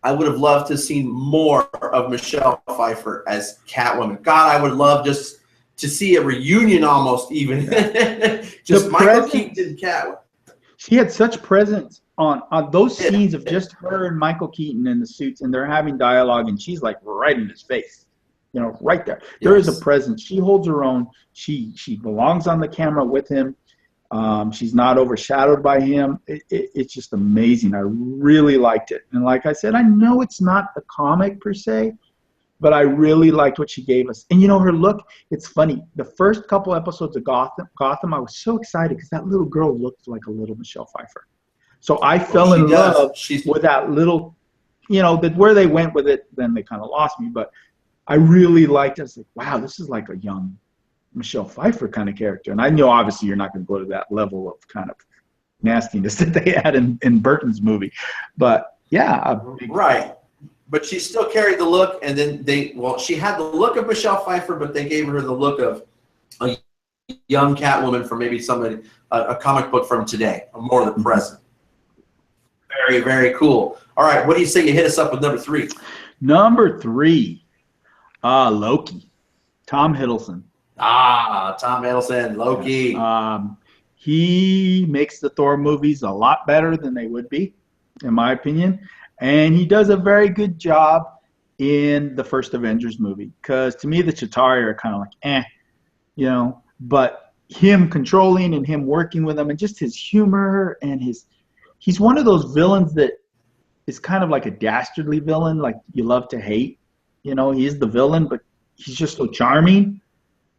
I would have loved to have seen more of Michelle Pfeiffer as Catwoman. God, I would love just to see a reunion almost even. Just The Michael presence. Keaton and Cat. She had such presence on those Yeah. scenes of just her and Michael Keaton in the suits, and they're having dialogue, and she's like right in his face, right there. There is Yes. a presence. She holds her own. She belongs on the camera with him. She's not overshadowed by him. It's just amazing. I really liked it. And like I said, I know it's not a comic per se, but I really liked what she gave us. And her look, it's funny. The first couple episodes of Gotham, I was so excited because that little girl looked like a little Michelle Pfeiffer. So I fell she in does. love She's with that little, where they went with it, then they kind of lost me. But I really liked it. I was like, wow, this is like a young Michelle Pfeiffer kind of character. And I know obviously you're not going to go to that level of kind of nastiness that they had in Burton's movie. But yeah. right. But she still carried the look, and then she had the look of Michelle Pfeiffer, but they gave her the look of a young Catwoman from maybe somebody, a comic book from today, more of the present. Very, very cool. All right, what do you say you hit us up with number 3? Number 3, Loki, Tom Hiddleston. Tom Hiddleston, Loki. He makes the Thor movies a lot better than they would be, in my opinion. And he does a very good job in the first Avengers movie. Because to me, the Chitauri are kind of like, But him controlling and him working with them and just his humor and he's one of those villains that is kind of like a dastardly villain, like you love to hate. He is the villain, but he's just so charming.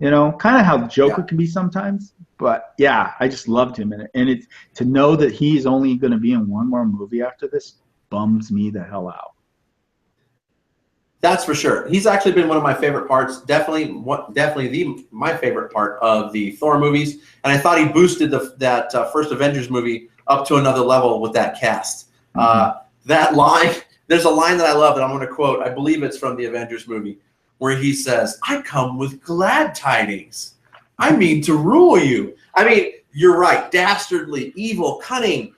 Kind of how Joker can be sometimes. But yeah, I just loved him in it. And it's to know that he's only going to be in one more movie after this bums me the hell out. That's for sure. He's actually been one of my favorite parts. Definitely my favorite part of the Thor movies. And I thought he boosted that first Avengers movie up to another level with that cast. Mm-hmm. That line, there's a line that I love that I'm going to quote. I believe it's from the Avengers movie, where he says, "I come with glad tidings. I mean to rule you." I mean, you're right. Dastardly, evil, cunning,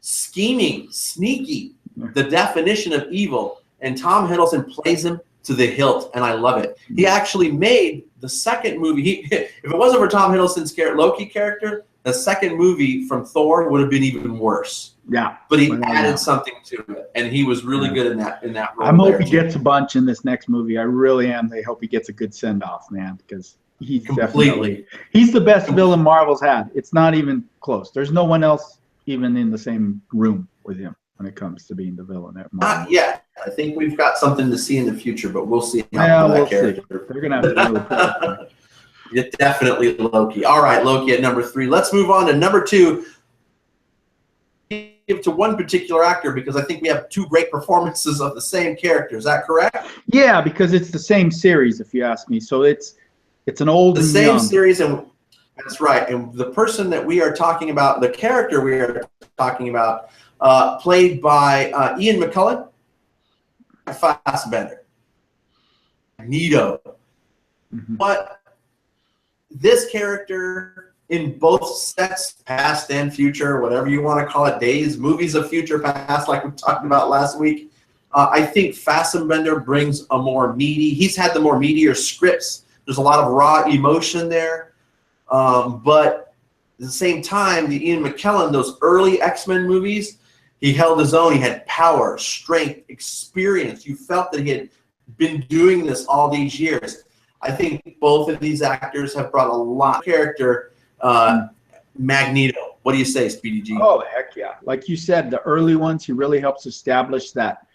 scheming, sneaky, the definition of evil. And Tom Hiddleston plays him to the hilt, and I love it. He actually made the second movie. If it wasn't for Tom Hiddleston's Loki character, the second movie from Thor would have been even worse. Yeah. But he added something to it, and he was really good in that role. I hope he gets a bunch in this next movie. I really am. I hope he gets a good send-off, man, because he's he's the best villain Marvel's had. It's not even close. There's no one else even in the same room with him when it comes to being the villain at Marvel. Not yet. I think we've got something to see in the future, but we'll see how that character. They're gonna have to really Yeah, definitely Loki. All right, Loki at number 3. Let's move on to number 2. Give to one particular actor because I think we have 2 great performances of the same character. Is that correct? Yeah, because it's the same series, if you ask me. So it's an old The and same young. series, and that's right. And the person that we are talking about, the character we are talking about, played by Ian McKellen, Fassbender, Magneto. Mm-hmm. But this character in both sets, past and future, whatever you want to call it, days, movies of future past, like we talked about last week, I think Fassbender brings a more meaty. He's had the more meatier scripts. There's a lot of raw emotion there, but at the same time, the Ian McKellen, those early X-Men movies, he held his own. He had power, strength, experience. You felt that he had been doing this all these years. I think both of these actors have brought a lot of character. Magneto, what do you say, Speedy G? Oh, heck yeah. Like you said, the early ones, he really helps establish that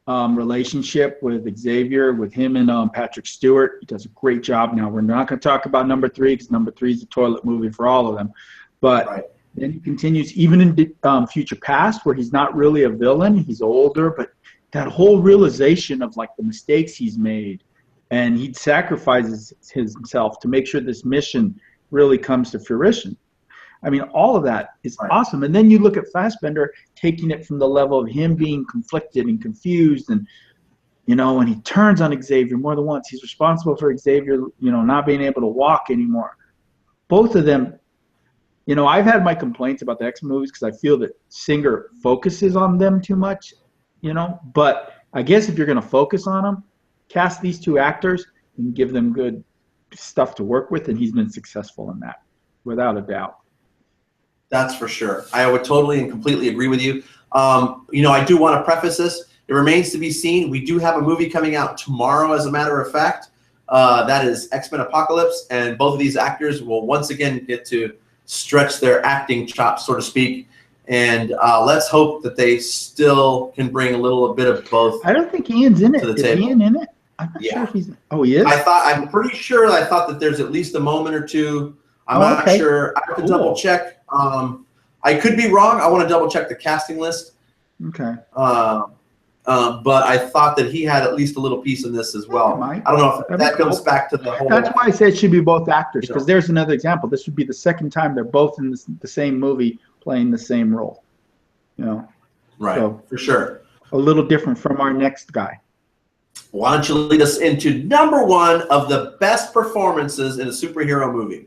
relationship with Xavier, with him and Patrick Stewart. He does a great job. Now, we're not going to talk about number 3 because number 3 is a toilet movie for all of them. But then he continues even in Future Past, where he's not really a villain. He's older, but that whole realization of like the mistakes he's made, and he sacrifices himself to make sure this mission really comes to fruition. I mean, all of that is awesome. And then you look at Fassbender taking it from the level of him being conflicted and confused, and when he turns on Xavier more than once, he's responsible for Xavier, not being able to walk anymore. Both of them, I've had my complaints about the X-Men movies because I feel that Singer focuses on them too much, But I guess if you're going to focus on them, cast these 2 actors and give them good stuff to work with, and he's been successful in that, without a doubt. That's for sure. I would totally and completely agree with you. I do want to preface this. It remains to be seen. We do have a movie coming out tomorrow, as a matter of fact. That is X-Men Apocalypse, and both of these actors will once again get to stretch their acting chops, so to speak. And let's hope that they still can bring a little bit of both. I don't think Ian's in it. To the Is table. Ian in it? I'm not sure if he's. Oh, he is. I'm pretty sure. I thought that there's at least a moment or two. I'm not sure. I have to double check. I could be wrong. I want to double check the casting list. Okay. But I thought that he had at least a little piece in this as well. I don't know if that comes back to the whole. That's why I said it should be both actors, because there's another example. This would be the second time they're both in the same movie playing the same role. Right. So, for sure. A little different from our next guy. Why don't you lead us into number one of the best performances in a superhero movie?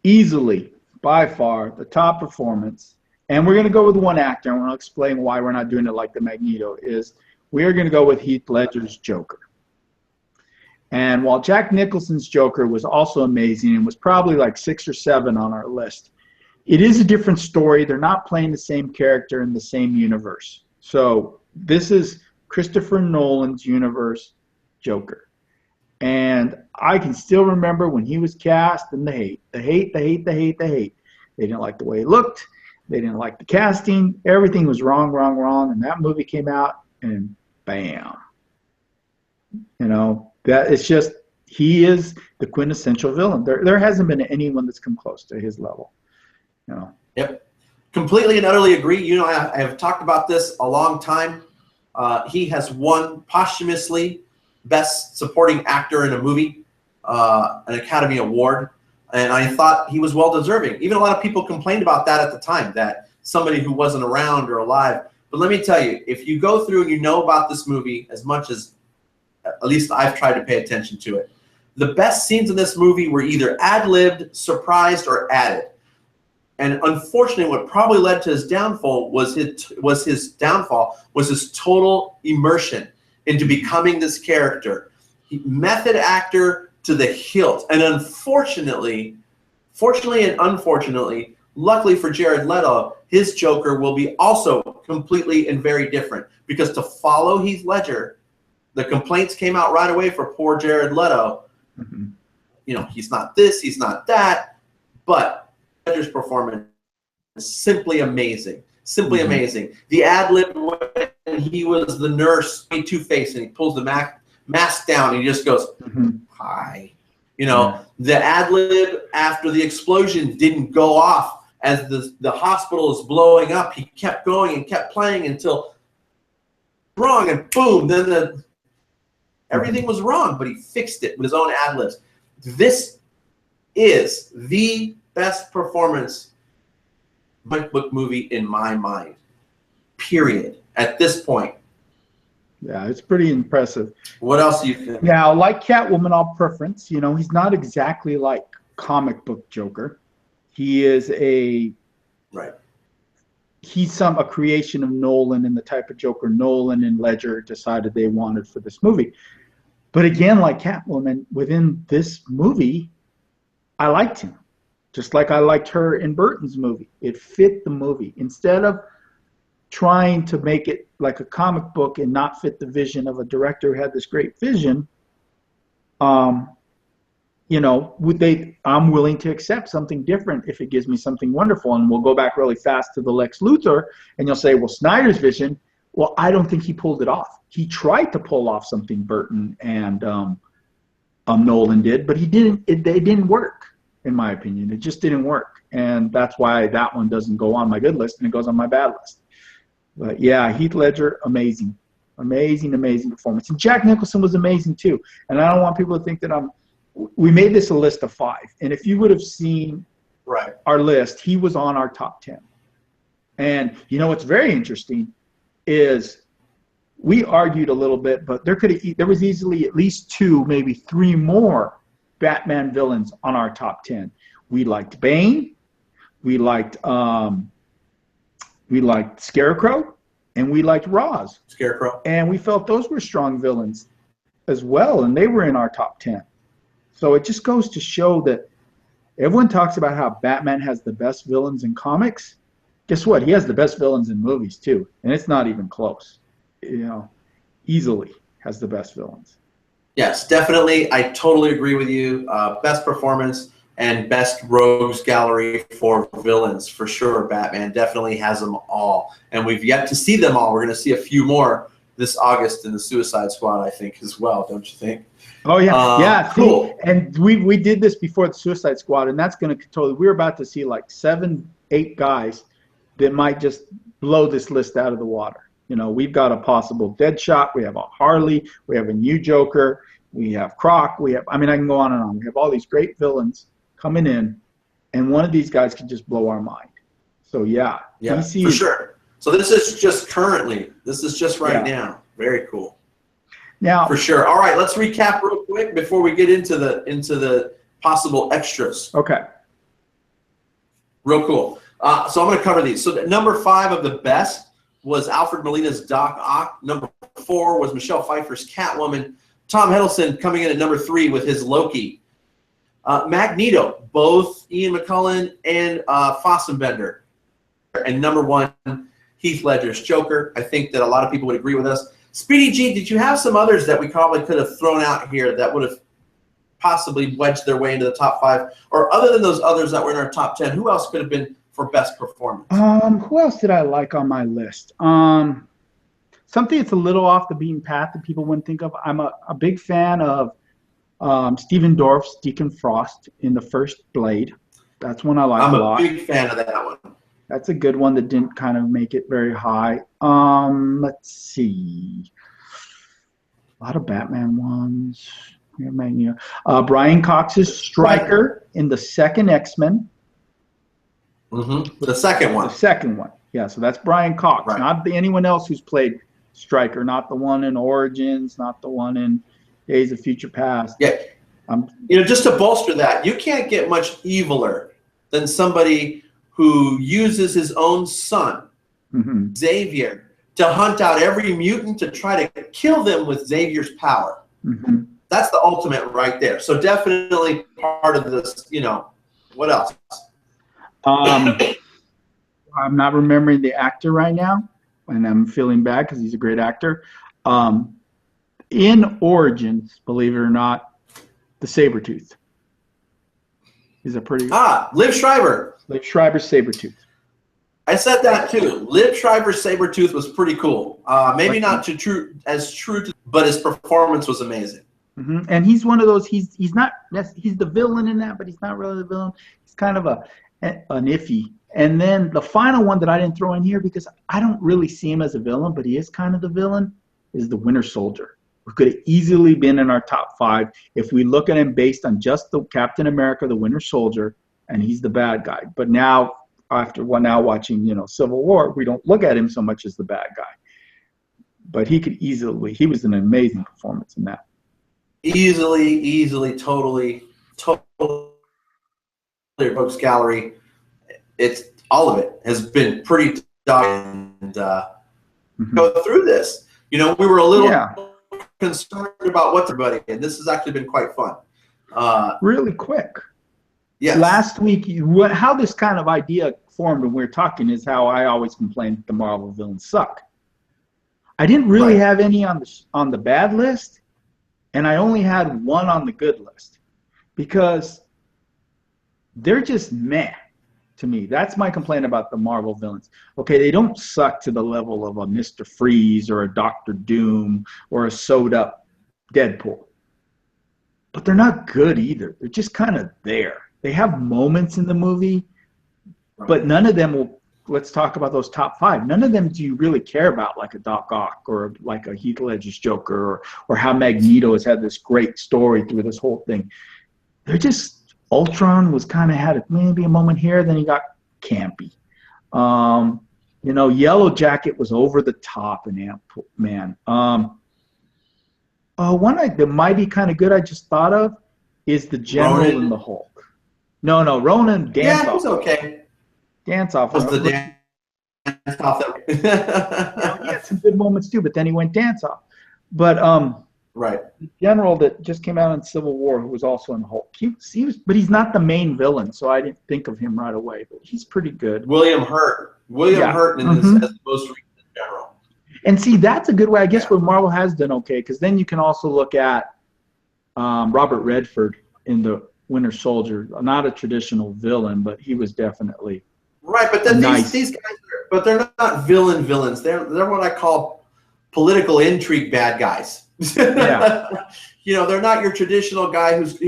Easily, by far, the top performance. And we're going to go with one actor, and I'll explain why we're not doing it like the Magneto, is we're going to go with Heath Ledger's Joker. And while Jack Nicholson's Joker was also amazing and was probably like 6 or 7 on our list, it is a different story. They're not playing the same character in the same universe. So this is Christopher Nolan's universe Joker. And I can still remember when he was cast and the hate. They didn't like the way he looked. They didn't like the casting. Everything was wrong. And that movie came out and bam. That it's just, he is the quintessential villain. There hasn't been anyone that's come close to his level. Yep. Completely and utterly agree. I have talked about this a long time. He has won posthumously Best Supporting Actor in a Movie, an Academy Award. And I thought he was well deserving. Even a lot of people complained about that at the time, that somebody who wasn't around or alive. But let me tell you, if you go through and you know about this movie as much as at least I've tried to pay attention to it, the best scenes in this movie were either ad-libbed, surprised, or added. And unfortunately, what probably led to his downfall was his total immersion into becoming this character. Method actor to the hilt. And fortunately and unfortunately, luckily for Jared Leto, his Joker will be also completely and very different. Because to follow Heath Ledger, the complaints came out right away for poor Jared Leto. Mm-hmm. He's not this, he's not that. But Ledger's performance is simply amazing. Simply amazing. The ad-lib when he was the nurse, Two-Face, and he pulls the mask down and he just goes, hi. The ad-lib after the explosion didn't go off as the hospital is blowing up. He kept going and kept playing until wrong, and boom, then everything was wrong, but he fixed it with his own ad-libs. This is the best performance comic book movie in my mind, period, at this point. Yeah, it's pretty impressive. What else do you think? Now, like Catwoman, all preference, he's not exactly like comic book Joker. He is he's a creation of Nolan and the type of Joker Nolan and Ledger decided they wanted for this movie. But again, like Catwoman, within this movie, I liked him. Just like I liked her in Burton's movie. It fit the movie. Instead of trying to make it like a comic book and not fit the vision of a director who had this great vision, I'm willing to accept something different if it gives me something wonderful. And we'll go back really fast to the Lex Luthor, and you'll say, well, Snyder's vision, well, I don't think he pulled it off. He tried to pull off something Burton and Nolan did, but he didn't. It didn't work, in my opinion. It just didn't work. And that's why that one doesn't go on my good list and it goes on my bad list. But yeah, Heath Ledger, amazing. Amazing performance. And Jack Nicholson was amazing too. And I don't want people to think that we made this a list of 5. And if you would have seen our list, he was on our top 10. And what's very interesting is we argued a little bit, but there was easily at least 2, maybe 3 more Batman villains on our top 10. We liked Bane, we liked Scarecrow, and we liked Ra's. Scarecrow. And we felt those were strong villains as well, and they were in our top 10. So it just goes to show that everyone talks about how Batman has the best villains in comics. Guess what? He has the best villains in movies too, and it's not even close. You know, easily has the best villains. Yes, definitely. I totally agree with you. Best performance and best rogues gallery for villains for sure. Batman definitely has them all, and we've yet to see them all. We're going to see a few more this August in the Suicide Squad, I think, as well. Don't you think? Oh yeah, yeah. Cool. See, and we did this before the Suicide Squad, and that's going to totally. We're about to see like 7, 8 guys that might just blow this list out of the water. You know, we've got a possible Deadshot. We have a Harley. We have a new Joker. We have Croc. We have. I mean, I can go on and on. We have all these great villains coming in, and one of these guys could just blow our mind. So yeah, DC for sure. So this is just currently. This is just right now. Very cool. Now, for sure. All right, let's recap real quick before we get into the possible extras. Okay. Real cool. So I'm going to cover these. So number 5 of the best was Alfred Molina's Doc Ock. Number 4 was Michelle Pfeiffer's Catwoman. Tom Hiddleston coming in at number 3 with his Loki. Magneto, both Ian McKellen and Fassbender. And number 1, Heath Ledger's Joker. I think that a lot of people would agree with us. Speedy G, did you have some others that we probably could have thrown out here that would have possibly wedged their way into the top 5? Or other than those others that were in our top 10, who else could have been for best performance? Who else did I like on my list? Something that's a little off the beaten path that people wouldn't think of. I'm a big fan of Stephen Dorff's Deacon Frost in the first Blade. That's one I like a lot. I'm a big fan of that one. That's a good one that didn't kind of make it very high. Let's see. A lot of Batman ones. Brian Cox's Stryker in the second X-Men. Mm-hmm. The second one. The second one. Yeah, so that's Brian Cox, right. Not anyone else who's played Stryker, not the one in Origins, not the one in Days of Future Past. Yeah. Just to bolster that, you can't get much eviler than somebody who uses his own son, Xavier, to hunt out every mutant to try to kill them with Xavier's power. Mm-hmm. That's the ultimate right there. So definitely part of this, what else? I'm not remembering the actor right now, and I'm feeling bad because he's a great actor. In Origins, believe it or not, the Sabretooth. He's a pretty... Liv Schreiber. Liv Schreiber's Sabretooth. I said that too. Liv Schreiber's Sabretooth was pretty cool. Maybe not as true, but his performance was amazing. Mm-hmm. And he's one of those, he's the villain in that, but he's not really the villain. He's kind of an iffy. And then the final one that I didn't throw in here because I don't really see him as a villain, but he is kind of the villain, is the Winter Soldier. Who could have easily been in our top 5 if we look at him based on just the Captain America, the Winter Soldier, and he's the bad guy. But now, after watching, Civil War, we don't look at him so much as the bad guy. But he was an amazing performance in that. Easily, totally Books Gallery. It's all of it has been pretty and go through this. We were a little concerned about what everybody, and this has actually been quite fun. Really quick. Yes. Last week, how this kind of idea formed when we were talking is how I always complained that the Marvel villains suck. I didn't really have any on the bad list, and I only had one on the good list because they're just meh to me. That's my complaint about the Marvel villains. Okay, they don't suck to the level of a Mr. Freeze or a Doctor Doom or a sewed-up Deadpool. But they're not good either. They're just kind of there. They have moments in the movie, but none of them will, let's talk about those top 5. None of them do you really care about, like a Doc Ock or like a Heath Ledger's Joker or how Magneto has had this great story through this whole thing. They're just, Ultron was kind of had maybe a moment here, then he got campy. Yellow Jacket was over the top in Ant-Man. One that might be kind of good I just thought of is the General Ronan. in the Hulk. No, Ronan dance off. Yeah, he's okay. Dance off. Was the dance off that? He had some good moments too, but then he went dance off. But Right. General that just came out in Civil War who was also in Hulk. But he's not the main villain, so I didn't think of him right away. But he's pretty good. William Hurt. William Hurt in this as the most recent general. And see, that's a good way. I guess what Marvel has done okay, because then you can also look at Robert Redford in the Winter Soldier. Not a traditional villain, but he was definitely right. But then nice. these guys, but they're not villains. They're what I call political intrigue bad guys. Yeah. You know, they're not your traditional guy who's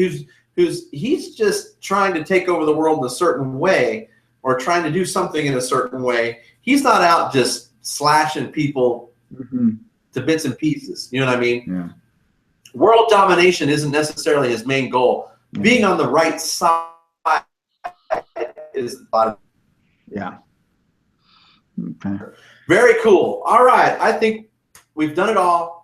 he's just trying to take over the world in a certain way or trying to do something in a certain way. He's not out just slashing people to bits and pieces. You know what I mean? Yeah. World domination isn't necessarily his main goal. Yeah. Being on the right side is the bottom. Yeah. Okay. Very cool. All right. I think we've done it all.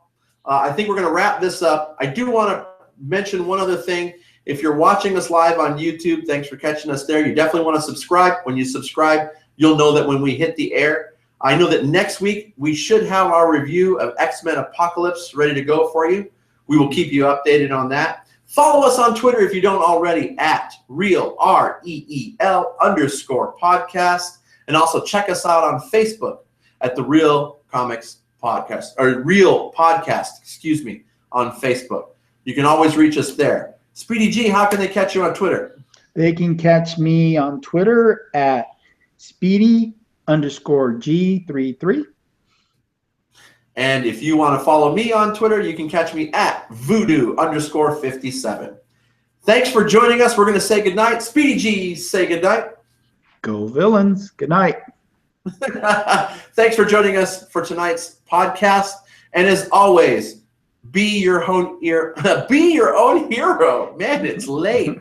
I think we're going to wrap this up. I do want to mention one other thing. If you're watching us live on YouTube, thanks for catching us there. You definitely want to subscribe. When you subscribe, you'll know that when we hit the air. I know that next week we should have our review of X-Men Apocalypse ready to go for you. We will keep you updated on that. Follow us on Twitter if you don't already at Reel, REEL_podcast. And also check us out on Facebook at the Reel Comics Podcast, or Reel Podcast, excuse me, on Facebook. You can always reach us there. Speedy G, how can they catch you on Twitter? They can catch me on Twitter at Speedy_G33. And if you want to follow me on Twitter, you can catch me at Voodoo_57. Thanks for joining us. We're going to say goodnight. Speedy G, say goodnight. Go Villains. Good night. Thanks for joining us for tonight's podcast. And as always, be your own hero. Man, it's late.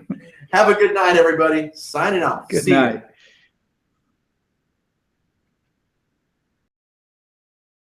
Have a good night, everybody. Signing off. Good night.